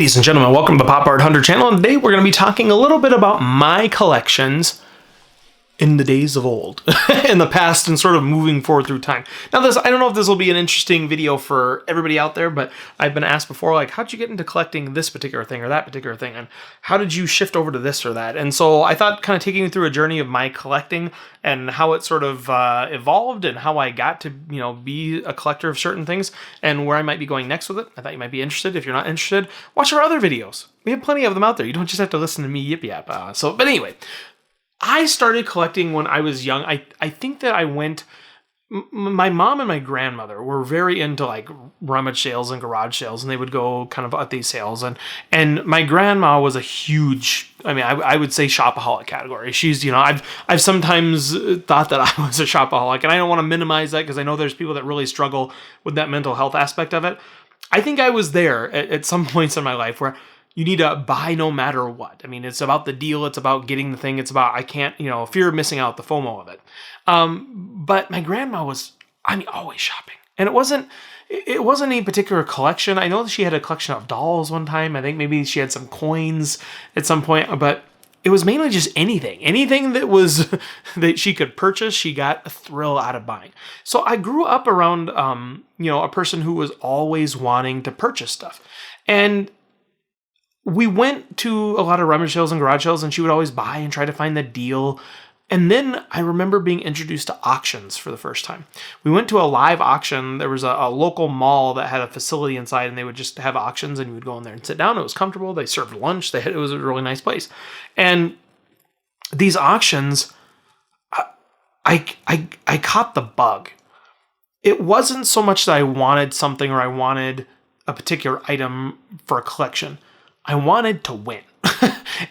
Ladies and gentlemen, welcome to the Pop Art Hunter channel, and today we're going to be talking a little bit about my collections in the days of old, in the past, and sort of moving forward through time. Now I don't know if this will be an interesting video for everybody out there, but I've been asked before, like, how'd you get into collecting this particular thing or that particular thing, and how did you shift over to this or that? And so I thought kind of taking you through a journey of my collecting and how it sort of evolved and how I got to, be a collector of certain things and where I might be going next with it. I thought you might be interested. If you're not interested, watch our other videos. We have plenty of them out there. You don't just have to listen to me yip yap. But anyway, I started collecting when I was young. I think that I went... My mom and my grandmother were very into like rummage sales and garage sales, and they would go kind of at these sales. And my grandma was a huge, I would say shopaholic category. She's, I've sometimes thought that I was a shopaholic, and I don't want to minimize that because I know there's people that really struggle with that mental health aspect of it. I think I was there at some points in my life where you need to buy no matter what. It's about the deal. It's about getting the thing. It's about, I can't, fear of missing out, the FOMO of it. But my grandma was, always shopping. And it wasn't any particular collection. I know that she had a collection of dolls one time. I think maybe she had some coins at some point, but it was mainly just anything that was, that she could purchase, she got a thrill out of buying. So I grew up around, a person who was always wanting to purchase stuff. And we went to a lot of rummage sales and garage sales, and she would always buy and try to find the deal. And then I remember being introduced to auctions for the first time. We went to a live auction. There was a local mall that had a facility inside, and they would just have auctions, and you would go in there and sit down. It was comfortable. They served lunch. It was a really nice place. And these auctions, I caught the bug. It wasn't so much that I wanted something or I wanted a particular item for a collection. I wanted to win.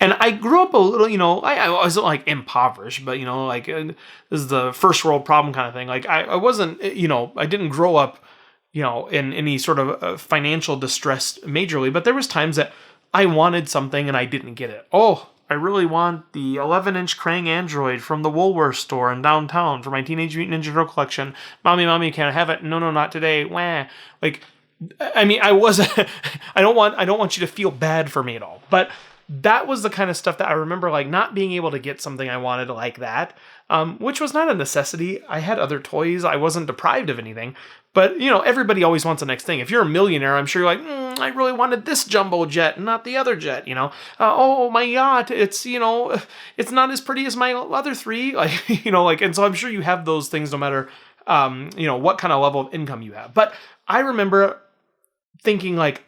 And I grew up a little, I wasn't like impoverished, but this is the first world problem kind of thing. Like I wasn't, I didn't grow up, in any sort of financial distress majorly, but there was times that I wanted something and I didn't get it. Oh, I really want the 11-inch Krang Android from the Woolworth store in downtown for my Teenage Mutant Ninja Turtle collection. Mommy, can I have it? No, not today. Wah. Like, I wasn't, I don't want you to feel bad for me at all, but that was the kind of stuff that I remember, like not being able to get something I wanted like that, which was not a necessity. I had other toys. I wasn't deprived of anything, but everybody always wants the next thing. If you're a millionaire, I'm sure you're like, I really wanted this jumbo jet, not the other jet, oh, my yacht, it's, it's not as pretty as my other three, and so I'm sure you have those things no matter, what kind of level of income you have. But I remember thinking like,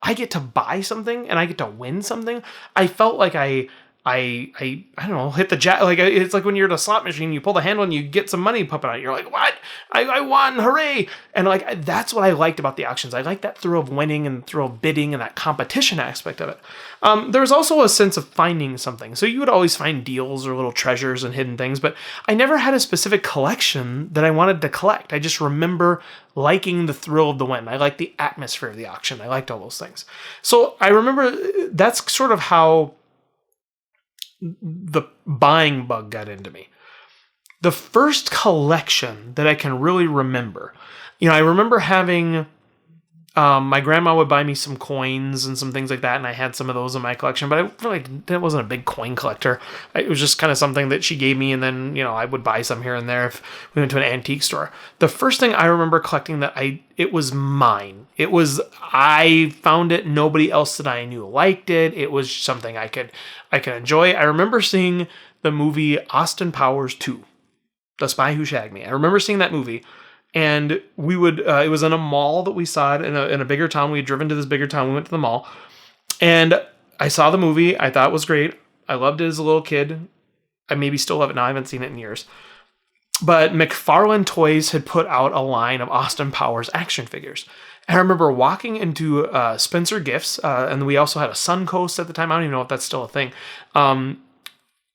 I get to buy something and I get to win something. I felt like I don't know, hit the jack. Like it's like when you're at a slot machine, you pull the handle and you get some money pumping out. You're like, what? I won, hooray! And like that's what I liked about the auctions. I liked that thrill of winning and thrill of bidding and that competition aspect of it. There was also a sense of finding something. So you would always find deals or little treasures and hidden things, but I never had a specific collection that I wanted to collect. I just remember liking the thrill of the win. I liked the atmosphere of the auction. I liked all those things. So I remember that's sort of how the buying bug got into me. The first collection that I can really remember, I remember having, my grandma would buy me some coins and some things like that, and I had some of those in my collection, but I really wasn't a big coin collector. It was just kind of something that she gave me, and then, I would buy some here and there if we went to an antique store. The first thing I remember collecting that it was mine. I found it, nobody else that I knew liked it. It was something I could enjoy. I remember seeing the movie Austin Powers 2, The Spy Who Shagged Me. I remember seeing that movie. And we would, it was in a mall that we saw it in a bigger town. We had driven to this bigger town. We went to the mall and I saw the movie. I thought it was great. I loved it as a little kid. I maybe still love it now. I haven't seen it in years. But McFarlane Toys had put out a line of Austin Powers action figures. And I remember walking into Spencer Gifts, and we also had a Suncoast at the time. I don't even know if that's still a thing.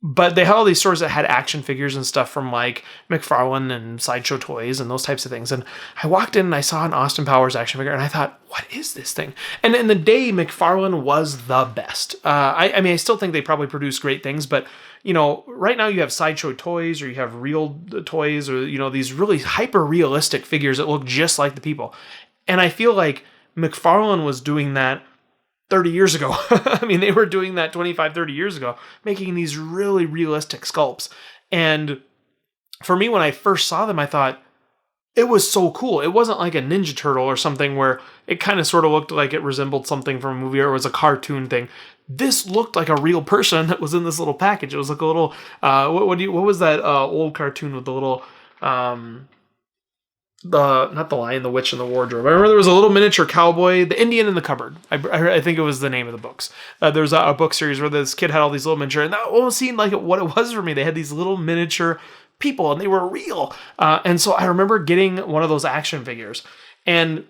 But they had all these stores that had action figures and stuff from like McFarlane and Sideshow Toys and those types of things. And I walked in and I saw an Austin Powers action figure and I thought, what is this thing? And in the day, McFarlane was the best. I still think they probably produce great things, but right now you have Sideshow Toys or you have Real Toys or, these really hyper realistic figures that look just like the people. And I feel like McFarlane was doing that 30 years ago. I mean, they were doing that 25, 30 years ago, making these really realistic sculpts. And for me, when I first saw them, I thought it was so cool. It wasn't like a Ninja Turtle or something where it kind of sort of looked like it resembled something from a movie or it was a cartoon thing. This looked like a real person that was in this little package. It was like a little, what was that old cartoon with the little, not the Lion, the Witch, and the Wardrobe. I remember there was a little miniature cowboy, the Indian in the Cupboard. I think it was the name of the books. There was a book series where this kid had all these little miniature, and that almost seemed like what it was for me. They had these little miniature people, and they were real. And so I remember getting one of those action figures, and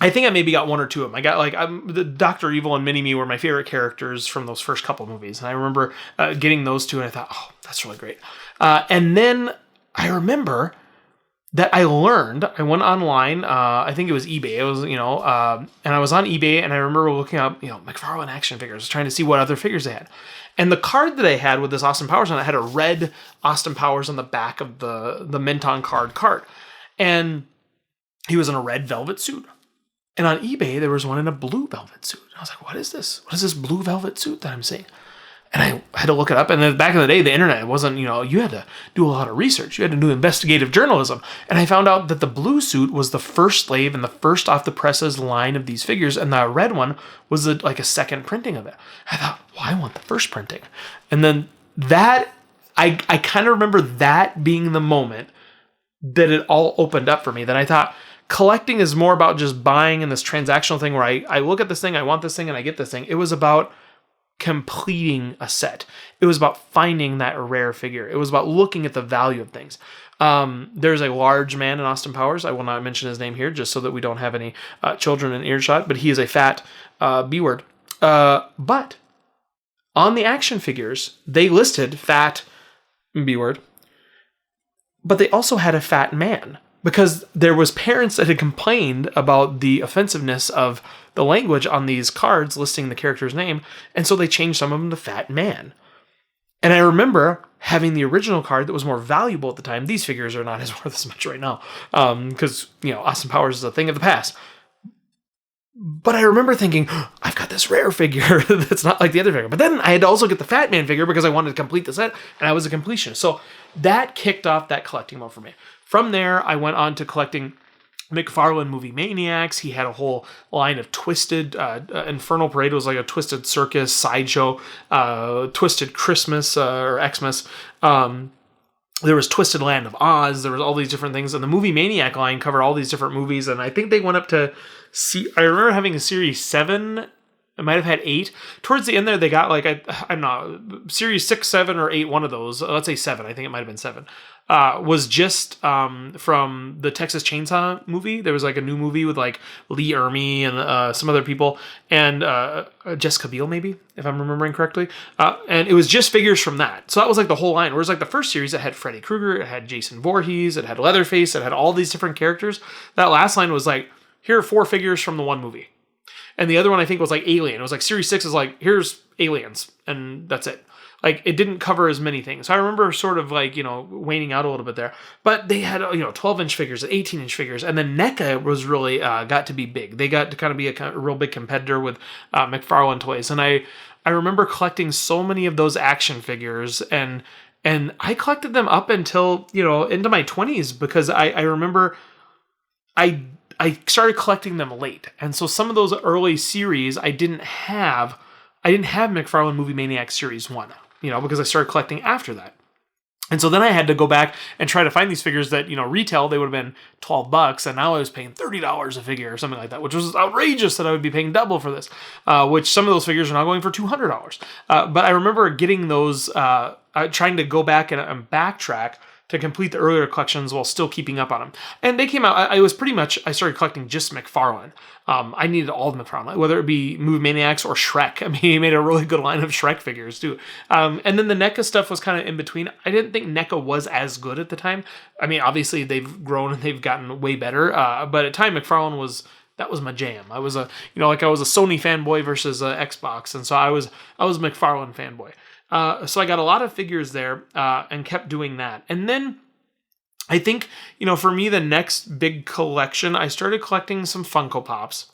I think I maybe got one or two of them. I got the Dr. Evil and Mini-Me were my favorite characters from those first couple movies, and I remember getting those two, and I thought, oh, that's really great. And then I remember that I went online, I think it was eBay. It was, and I was on eBay, and I remember looking up, McFarlane action figures, trying to see what other figures they had. And the card that they had with this Austin Powers on it had a red Austin Powers on the back of the mint on card. And he was in a red velvet suit. And on eBay, there was one in a blue velvet suit. And I was like, what is this? What is this blue velvet suit that I'm seeing? And I had to look it up. And then back in the day, the internet wasn't, you had to do a lot of research. You had to do investigative journalism. And I found out that the blue suit was the first slave and the first off the presses line of these figures. And the red one was like a second printing of it. I thought, well, I want the first printing. And then that, I kind of remember that being the moment that it all opened up for me. That I thought, collecting is more about just buying in this transactional thing where I look at this thing, I want this thing, and I get this thing. It was about completing a set. It was about finding that rare figure. It was about looking at the value of things. There's a large man in Austin Powers. I will not mention his name here just so that we don't have any children in earshot, but he is a fat B-word. But on the action figures, they listed fat B-word, but they also had a fat man. Because there was parents that had complained about the offensiveness of the language on these cards listing the character's name, and so they changed some of them to Fat Man. And I remember having the original card that was more valuable at the time. These figures are not worth as much right now, because Austin Powers is a thing of the past. But I remember thinking, I've got this rare figure that's not like the other figure. But then I had to also get the Fat Man figure because I wanted to complete the set, and I was a completionist. So that kicked off that collecting mode for me. From there, I went on to collecting McFarlane Movie Maniacs. He had a whole line of Twisted. Infernal Parade was like a Twisted Circus sideshow. Twisted Christmas or Xmas. There was Twisted Land of Oz. There was all these different things. And the Movie Maniac line covered all these different movies. And I think they went up to... I remember having a Series 7... It might have had 8. Towards the end there, they got I'm not, Series 6, 7, or 8, one of those. Let's say 7. I think it might have been 7. Was just from the Texas Chainsaw movie. There was a new movie with Lee Ermey and some other people. And Jessica Biel, maybe, if I'm remembering correctly. And it was just figures from that. So that was the whole line. Whereas the first series, it had Freddy Krueger, it had Jason Voorhees, it had Leatherface, it had all these different characters. That last line was here are 4 figures from the one movie. And the other one I think was Alien. It was Series 6 is here's aliens, and that's it. It didn't cover as many things. So I remember sort of waning out a little bit there. But they had 12-inch figures, 18-inch figures, and then NECA was really got to be big. They got to kind of be a real big competitor with McFarlane Toys. And I remember collecting so many of those action figures, and I collected them up until into my 20s because I remember I started collecting them late. And so some of those early series I didn't have McFarlane Movie Maniac Series 1, because I started collecting after that. And so then I had to go back and try to find these figures that, retail, they would have been $12, and now I was paying $30 a figure or something like that, which was outrageous that I would be paying double for this, which some of those figures are now going for $200. But I remember getting those, trying to go back and backtrack to complete the earlier collections while still keeping up on them. And they came out, I started collecting just McFarlane. I needed all the McFarlane, whether it be Movie Maniacs or Shrek. I mean, he made a really good line of Shrek figures too. And then the NECA stuff was kind of in between. I didn't think NECA was as good at the time. I mean, obviously they've grown and they've gotten way better. But at the time, McFarlane that was my jam. I was a Sony fanboy versus Xbox. And so I was McFarlane fanboy. So I got a lot of figures there and kept doing that. And then I think, for me, the next big collection, I started collecting some Funko Pops.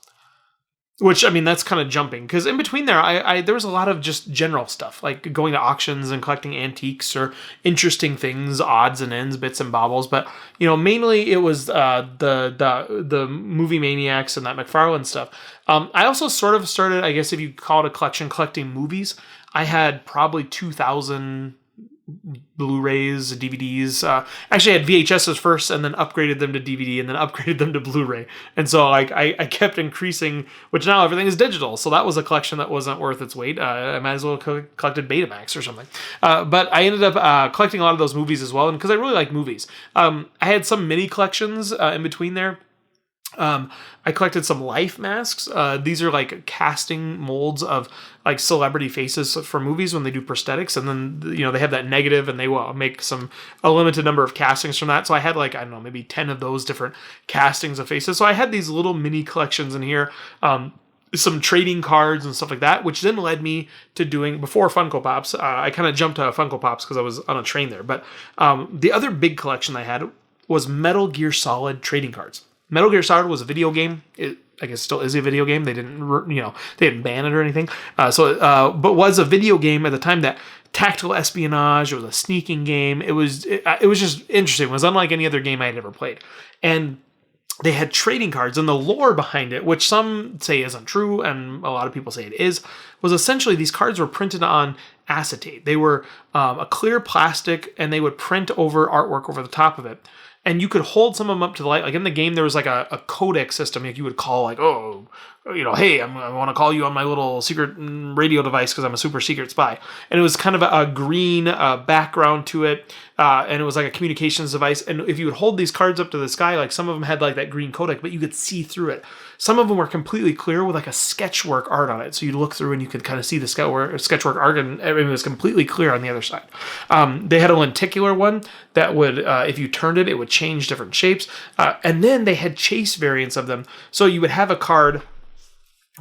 Which, I mean, that's kind of jumping, because in between there, there was a lot of just general stuff, like going to auctions and collecting antiques or interesting things, odds and ends, bits and bobbles. But mainly it was the movie maniacs and that McFarlane stuff. I also sort of started, I guess if you call it a collection, collecting movies. I had probably 2,000 Blu-rays, DVDs. Actually, I had VHSs first, and then upgraded them to DVD, and then upgraded them to Blu-ray. And so I kept increasing, which now everything is digital. So that was a collection that wasn't worth its weight. I might as well have collected Betamax or something. But I ended up collecting a lot of those movies as well, and because I really like movies. I had some mini collections in between there. I collected some life masks. These are like casting molds of like celebrity faces for movies when they do prosthetics, and then they have that negative, and they will make a limited number of castings from that. So I had like, I don't know, maybe 10 of those different castings of faces. So I had these little mini collections in here. Some trading cards and stuff like that, which then led me to doing, before Funko Pops, I kind of jumped to Funko Pops because I was on a train there. But the other big collection I had was Metal Gear Solid trading cards. Metal Gear Solid was a video game. I guess still is a video game. They didn't, they didn't ban it or anything. But was a video game at the time that tactical espionage. It was a sneaking game. It was just interesting. It was unlike any other game I had ever played. And they had trading cards, and the lore behind it, which some say isn't true, and a lot of people say it is, was essentially these cards were printed on acetate. They were a clear plastic, and they would print over artwork over the top of it. And you could hold some of them up to the light. Like in the game, there was like a codec system. Like you would call like, oh, hey, I want to call you on my little secret radio device because I'm a super secret spy. And it was kind of a green background to it. And it was like a communications device. And if you would hold these cards up to the sky, like some of them had like that green codec, but you could see through it. Some of them were completely clear with like a sketchwork art on it. So you'd look through and you could kind of see the sketchwork art, and it was completely clear on the other side. They had a lenticular one that would, if you turned it, it would change different shapes. And then they had chase variants of them. So you would have a card.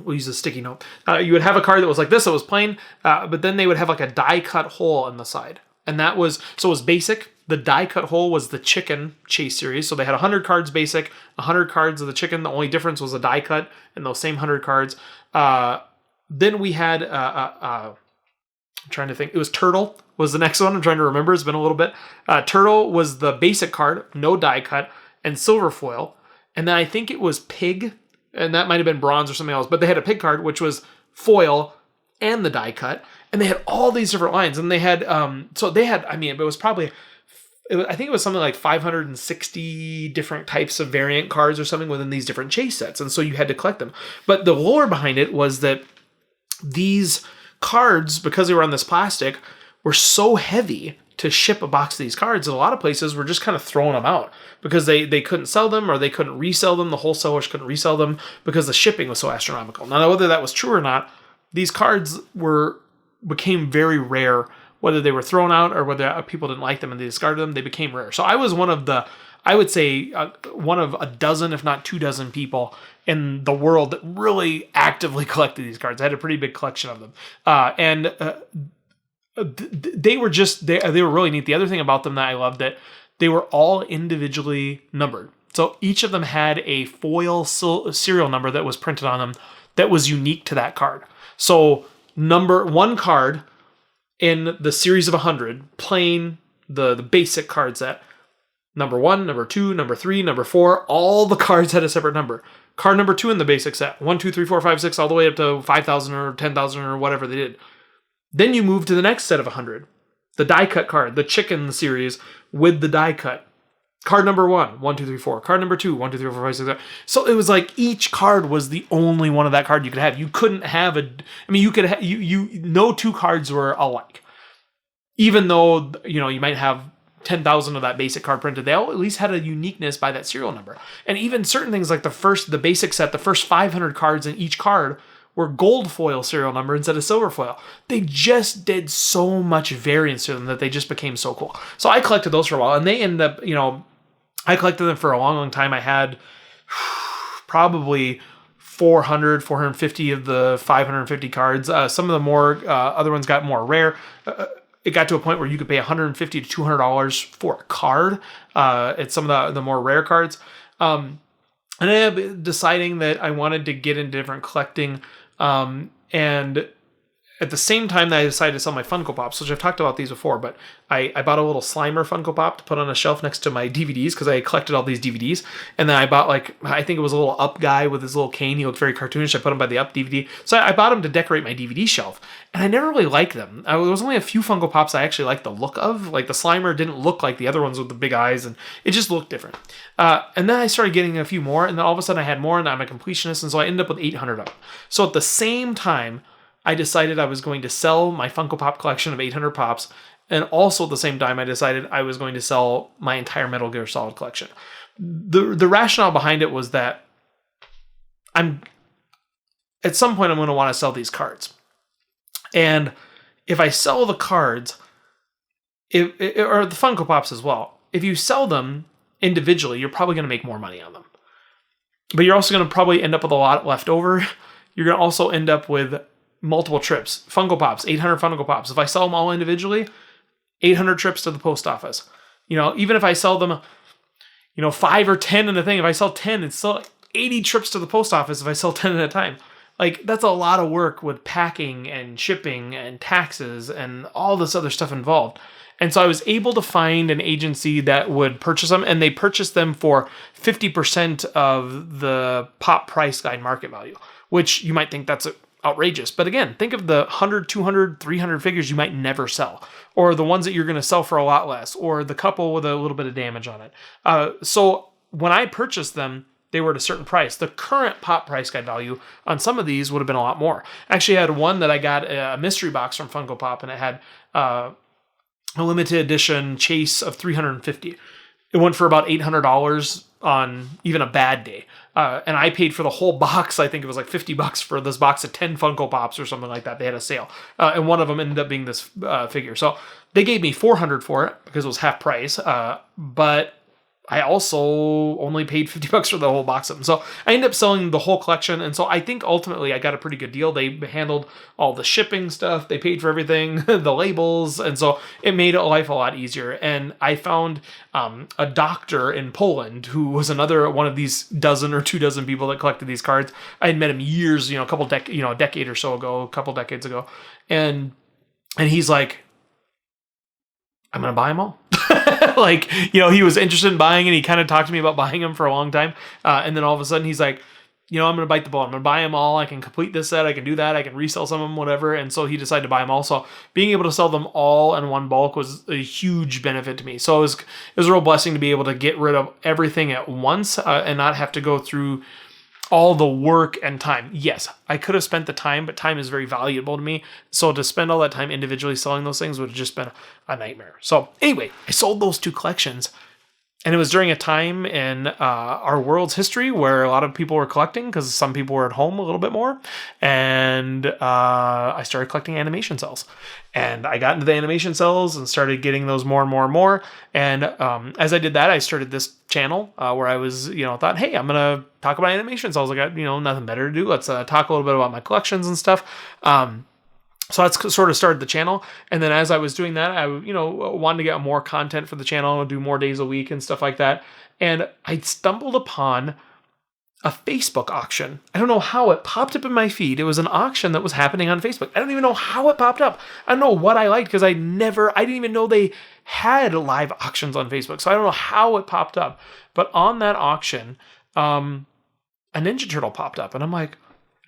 We'll use a sticky note. You would have a card that was like this. It was plain. But then they would have like a die cut hole in the side. And that was, so it was basic. The die cut hole was the chicken chase series. So they had 100 cards basic, 100 cards of the chicken. The only difference was a die cut in those same 100 cards. Then we had, I'm trying to think. It was Turtle was the next one. I'm trying to remember. It's been a little bit. Turtle was the basic card, no die cut, and silver foil. And then I think it was Pig, and that might have been bronze or something else. But they had a Pig card, which was foil and the die cut. And they had all these different lines. And they had, it was probably, I think it was something like 560 different types of variant cards or something within these different chase sets. And so you had to collect them. But the lore behind it was that these cards, because they were on this plastic, were so heavy to ship a box of these cards that a lot of places were just kind of throwing them out because they couldn't sell them, or they couldn't resell them. The wholesalers couldn't resell them because the shipping was so astronomical. Now, whether that was true or not, these cards became very rare. Whether they were thrown out or whether people didn't like them and they discarded them, they became rare. So I was one of I would say one of a dozen, if not 24 people in the world that really actively collected these cards. I had a pretty big collection of them. They were really neat. The other thing about them that I loved, that they were all individually numbered. So each of them had a foil serial number that was printed on them that was unique to that card. So one card in the series of 100, plain, the basic card set, number 1, number 2, number 3, number 4, all the cards had a separate number. Card number 2 in the basic set, 1, 2, 3, 4, 5, 6, all the way up to 5,000 or 10,000 or whatever they did. Then you move to the next set of 100, the die cut card, the chicken series with the die cut. Card number 1, 1, 2, 3, 4. Card number 2, 1, 2, 3, 4, 5, 6, 7. So it was like each card was the only one of that card you could have. You couldn't have you could have, no two cards were alike. Even though, you might have 10,000 of that basic card printed, they all at least had a uniqueness by that serial number. And even certain things like the basic set, the first 500 cards in each card were gold foil serial number instead of silver foil. They just did so much variance to them that they just became so cool. So I collected those for a while, and they ended up, I collected them for a long, long time. I had probably 450 of the 550 cards. Some of the other ones got more rare. It got to a point where you could pay $150 to $200 for a card. It's some of the more rare cards. And I ended up deciding that I wanted to get into different collecting, and at the same time that I decided to sell my Funko Pops, which I've talked about these before, but I bought a little Slimer Funko Pop to put on a shelf next to my DVDs because I collected all these DVDs. And then I bought, like, I think it was a little Up guy with his little cane. He looked very cartoonish. I put him by the Up DVD. So I bought him to decorate my DVD shelf. And I never really liked them. There was only a few Funko Pops I actually liked the look of. Like, the Slimer didn't look like the other ones with the big eyes, and it just looked different. And then I started getting a few more, and then all of a sudden I had more, and I'm a completionist, and so I ended up with 800 of them. So at the same time, I decided I was going to sell my Funko Pop collection of 800 Pops, and also at the same time I decided I was going to sell my entire Metal Gear Solid collection. The rationale behind it was that at some point I'm going to want to sell these cards. And if I sell the cards, or the Funko Pops as well, if you sell them individually, you're probably going to make more money on them. But you're also going to probably end up with a lot left over. You're going to also end up with multiple trips. Funko Pops, 800 Funko Pops. If I sell them all individually, 800 trips to the post office. Even if I sell them, 5 or 10 in a thing, if I sell 10, it's still 80 trips to the post office if I sell 10 at a time. Like, that's a lot of work with packing and shipping and taxes and all this other stuff involved. And so I was able to find an agency that would purchase them, and they purchased them for 50% of the Pop Price Guide market value, which you might think that's outrageous. But again, think of the 100, 200, 300 figures you might never sell, or the ones that you're going to sell for a lot less, or the couple with a little bit of damage on it. So when I purchased them, they were at a certain price. The current Pop Price Guide value on some of these would have been a lot more. Actually, I had one that I got a mystery box from Funko Pop, and it had a limited edition chase of 350. It went for about $800 on even a bad day. And I paid for the whole box. I think it was like $50 for this box of 10 Funko Pops or something like that. They had a sale. And one of them ended up being this figure. So they gave me $400 for it because it was half price. But I also only paid $50 for the whole box of them. So I ended up selling the whole collection. And so I think ultimately I got a pretty good deal. They handled all the shipping stuff. They paid for everything, the labels. And so it made life a lot easier. And I found a doctor in Poland who was another one of these dozen or 24 people that collected these cards. I had met him years, a decade or so ago, a couple decades ago. And he's like, I'm going to buy them all. He was interested in buying, and he kind of talked to me about buying them for a long time. And then all of a sudden he's like, I'm going to bite the bullet. I'm going to buy them all. I can complete this set. I can do that. I can resell some of them, whatever. And so he decided to buy them all. So being able to sell them all in one bulk was a huge benefit to me. So it was a real blessing to be able to get rid of everything at once and not have to go through all the work and time. Yes, I could have spent the time, but time is very valuable to me. So to spend all that time individually selling those things would have just been a nightmare. So anyway, I sold those 2 collections. And it was during a time in our world's history where a lot of people were collecting because some people were at home a little bit more. And I started collecting animation cells. And I got into the animation cells and started getting those more and more and more. And as I did that, I started this channel where I was, thought, hey, I'm going to talk about animation cells. I got, nothing better to do. Let's talk a little bit about my collections and stuff. So that's sort of started the channel. And then as I was doing that, I, wanted to get more content for the channel and do more days a week and stuff like that. And I stumbled upon a Facebook auction. I don't know how it popped up in my feed. It was an auction that was happening on Facebook. I don't even know how it popped up. I don't know what I liked because I didn't even know they had live auctions on Facebook. So I don't know how it popped up. But on that auction, a Ninja Turtle popped up. And I'm like,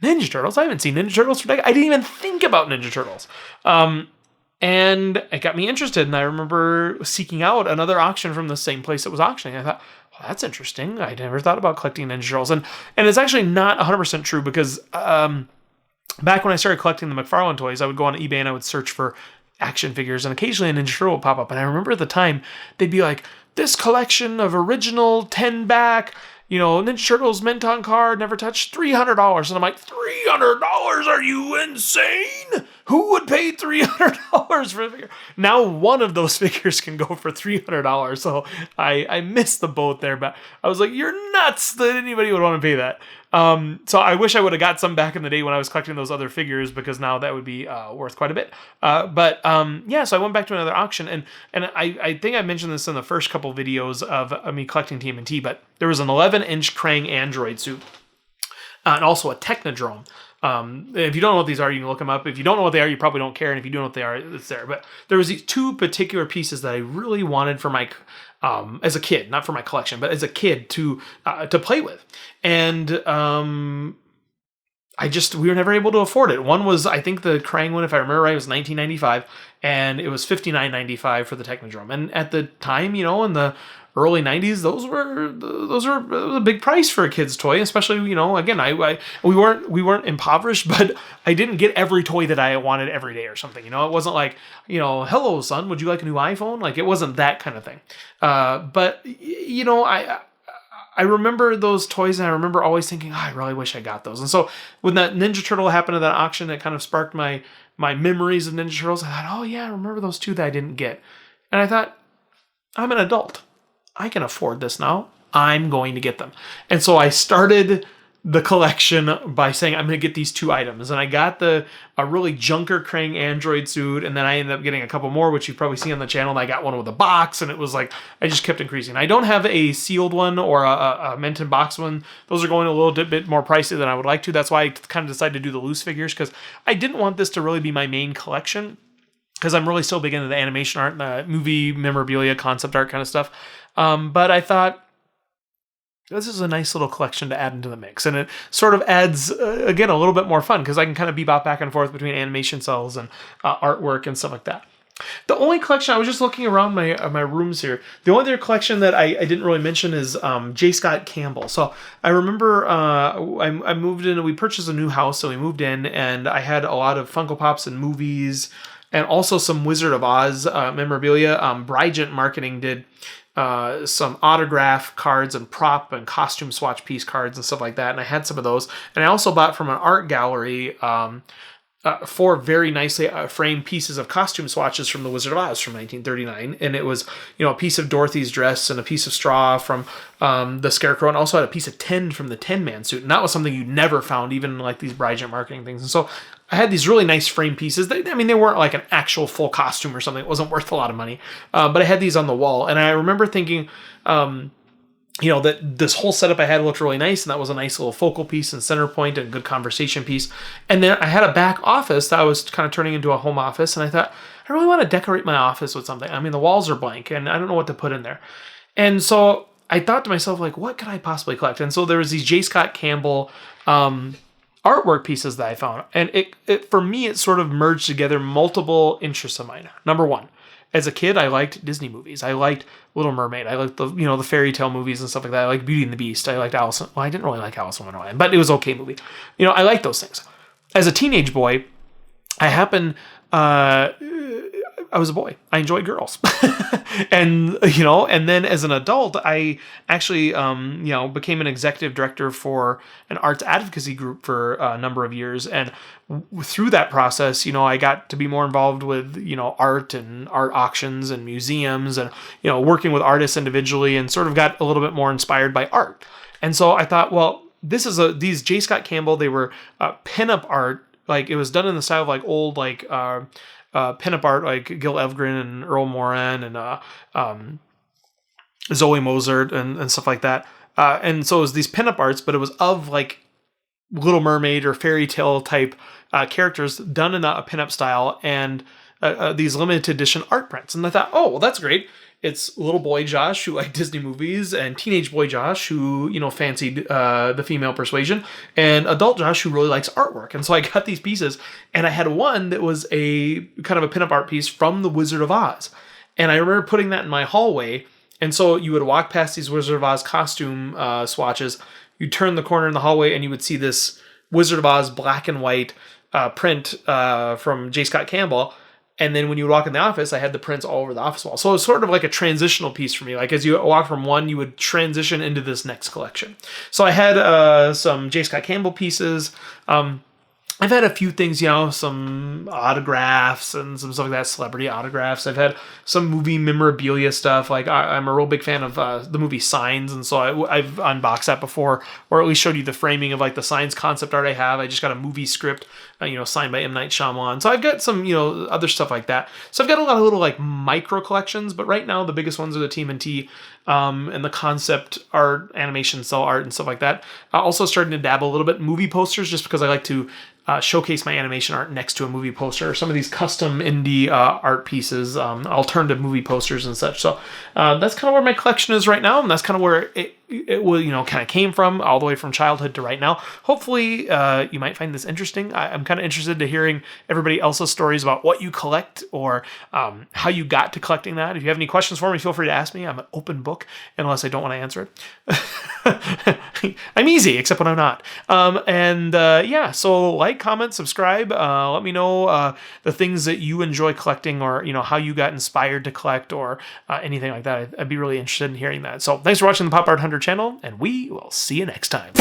Ninja Turtles? I haven't seen Ninja Turtles for decades. I didn't even think about Ninja Turtles. And it got me interested. And I remember seeking out another auction from the same place that was auctioning. I thought, well, that's interesting. I never thought about collecting Ninja Turtles. And it's actually not 100% true because back when I started collecting the McFarlane Toys, I would go on eBay and I would search for action figures. And occasionally a Ninja Turtle would pop up. And I remember at the time, they'd be like, this collection of original 10 back, Ninja Turtles mint on card, never touched, $300. And I'm like, $300? Are you insane? Who would pay $300 for a figure? Now one of those figures can go for $300. So I missed the boat there, but I was like, you're nuts that anybody would want to pay that. So I wish I would have got some back in the day when I was collecting those other figures, because now that would be worth quite a bit. Yeah, so I went back to another auction, and I think I mentioned this in the first couple videos of me collecting TMNT, but there was an 11-inch Krang android suit, and also a Technodrome. If you don't know what these are, you can look them up. If you don't know what they are, you probably don't care. And if you do know what they are, it's there. But there was these two particular pieces that I really wanted for my, as a kid, not for my collection, but as a kid to play with. And we were never able to afford it. One was, I think the Krang one, if I remember right, was $19.95, and it was $59.95 for the Technodrome. And at the time, in the early 90s, those were a big price for a kid's toy, especially, again, we weren't impoverished, but I didn't get every toy that I wanted every day or something. It wasn't like, hello son, would you like a new iPhone? Like, it wasn't that kind of thing. But I remember those toys, and I remember always thinking, I really wish I got those. And so when that Ninja Turtle happened at that auction, it kind of sparked my memories of Ninja Turtles. I thought, oh yeah, I remember those two that I didn't get. And I thought, I'm an adult. I can afford this now. I'm going to get them. And so I started the collection by saying, I'm going to get these two items. And I got a really junker Krang android suit, and then I ended up getting a couple more, which you've probably seen on the channel. And I got one with a box, and it was like, I just kept increasing. I don't have a sealed one or a mint in box one. Those are going a little bit more pricey than I would like to. That's why I kind of decided to do the loose figures, because I didn't want this to really be my main collection, because I'm really still big into the animation art and the movie memorabilia, concept art kind of stuff. But I thought, this is a nice little collection to add into the mix. And it sort of adds, again, a little bit more fun, because I can kind of bebop back and forth between animation cells and artwork and stuff like that. The only collection, I was just looking around my rooms here, the only other collection that I didn't really mention is J. Scott Campbell. So I remember I moved in, and we purchased a new house, so we moved in, and I had a lot of Funko Pops and movies, and also some Wizard of Oz memorabilia. Brigent Marketing did some autograph cards and prop and costume swatch piece cards and stuff like that, and I had some of those. And I also bought from an art gallery 4 very nicely framed pieces of costume swatches from the Wizard of Oz from 1939, and it was a piece of Dorothy's dress and a piece of straw from the Scarecrow, and also had a piece of tin from the Tin Man suit, and that was something you never found even in like these Brigent Marketing things. And so I had these really nice frame pieces. They weren't like an actual full costume or something. It wasn't worth a lot of money. But I had these on the wall. And I remember thinking, that this whole setup I had looked really nice. And that was a nice little focal piece and center point and good conversation piece. And then I had a back office that I was kind of turning into a home office. And I thought, I really want to decorate my office with something. The walls are blank and I don't know what to put in there. And so I thought to myself, like, what could I possibly collect? And so there was these J. Scott Campbell artwork pieces that I found. And it for me, it sort of merged together multiple interests of mine. Number one, as a kid, I liked Disney movies. I liked Little Mermaid. I liked the fairy tale movies and stuff like that. I liked Beauty and the Beast. I liked Alice. Well, I didn't really like Alice in Wonderland, but it was an okay movie. I liked those things. As a teenage boy, I was a boy. I enjoyed girls. and then as an adult, I actually, became an executive director for an arts advocacy group for a number of years. And through that process, I got to be more involved with, art and art auctions and museums and, working with artists individually, and sort of got a little bit more inspired by art. And so I thought, well, these J. Scott Campbell, they were pinup art. Like, it was done in the style of like old, like, pinup art, like Gil Evgren and Earl Moran and Zoe Mozart and stuff like that. And so it was these pinup arts, but it was of like Little Mermaid or fairy tale type characters done in a pinup style, and these limited edition art prints. And I thought, oh, well, that's great. It's little boy Josh who liked Disney movies, and teenage boy Josh who, fancied the female persuasion, and adult Josh who really likes artwork. And so I got these pieces, and I had one that was a kind of a pinup art piece from the Wizard of Oz. And I remember putting that in my hallway. And so you would walk past these Wizard of Oz costume swatches, you'd turn the corner in the hallway, and you would see this Wizard of Oz black and white print from J. Scott Campbell. And then when you would walk in the office, I had the prints all over the office wall. So it was sort of like a transitional piece for me. Like, as you walk from one, you would transition into this next collection. So I had some J. Scott Campbell pieces. I've had a few things, you know, some autographs and some stuff like that, celebrity autographs. I've had some movie memorabilia stuff. Like I'm a real big fan of the movie Signs, and so I've unboxed that before, or at least showed you the framing of like the Signs concept art I have. I just got a movie script, you know, signed by M. Night Shyamalan. So I've got some, you know, other stuff like that. So I've got a lot of little like micro collections, but right now the biggest ones are the TMNT and the concept art, animation, cell art, and stuff like that. Also starting to dabble a little bit in movie posters, just because I like to showcase my animation art next to a movie poster, or some of these custom indie art pieces, alternative movie posters and such. So that's kind of where my collection is right now, and that's kind of where it will, you know, kind of came from, all the way from childhood to right now. Hopefully you might find this interesting. I'm kind of interested to hearing everybody else's stories about what you collect, or how you got to collecting that. If you have any questions for me, feel free to ask me. I'm an open book, unless I don't want to answer it. I'm easy, except when I'm not. Yeah, so like, comment, subscribe. Let me know the things that you enjoy collecting, or, you know, how you got inspired to collect, or anything like that. I'd be really interested in hearing that. So thanks for watching the Pop Art Hunter channel, and we will see you next time.